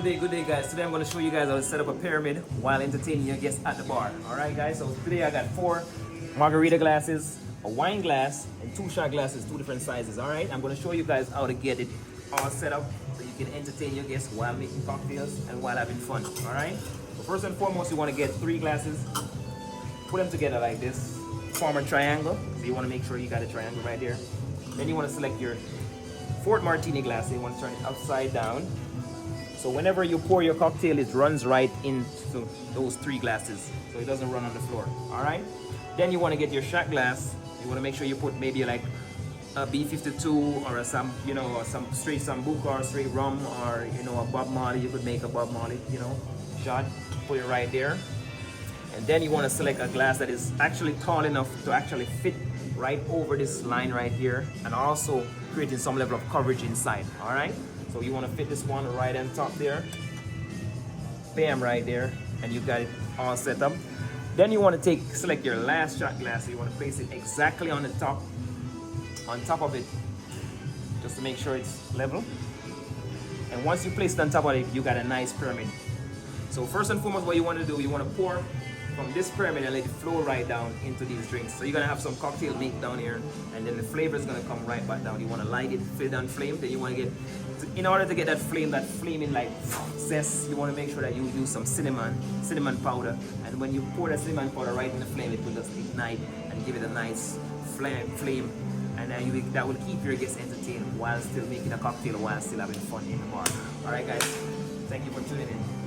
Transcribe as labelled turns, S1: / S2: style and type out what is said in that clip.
S1: Good day guys. Today I'm going to show you guys how to set up a pyramid while entertaining your guests at the bar. Alright guys, so today I got 4 margarita glasses, a wine glass, and 2 shot glasses, 2 different sizes. Alright, I'm going to show you guys how to get it all set up so you can entertain your guests while making cocktails and while having fun. Alright, so first and foremost you want to get 3 glasses, put them together like this, form a triangle. So you want to make sure you got a triangle right there. Then you want to select your 4th martini glass, so you want to turn it upside down. So whenever you pour your cocktail, it runs right into those 3 glasses, so it doesn't run on the floor. All right. Then you want to get your shot glass. You want to make sure you put maybe like a B52 or some straight Sambuca or straight rum, or a Bob Marley. You could make a Bob Marley shot. Put it right there. And then you want to select a glass that is actually tall enough to actually fit right over this line right here, and also creating some level of coverage inside. All right. So you want to fit this one right on top there, bam, right there, and you got it all set up. Then you want to select your last shot glass. So you want to place it exactly on top of it, just to make sure it's level. And once you place it on top of it, you got a nice pyramid. So first and foremost, what you want to do, you want to pour from this pyramid and let it flow right down into these drinks. So you're gonna have some cocktail make down here, and then the flavor is gonna come right back down. You wanna light it, fill it on flame. Then you wanna in order to get that flaming like zest, you wanna make sure that you use some cinnamon powder. And when you pour that cinnamon powder right in the flame, it will just ignite and give it a nice flame. And then that will keep your guests entertained while still making a cocktail, while still having fun in the bar. All right, guys. Thank you for tuning in.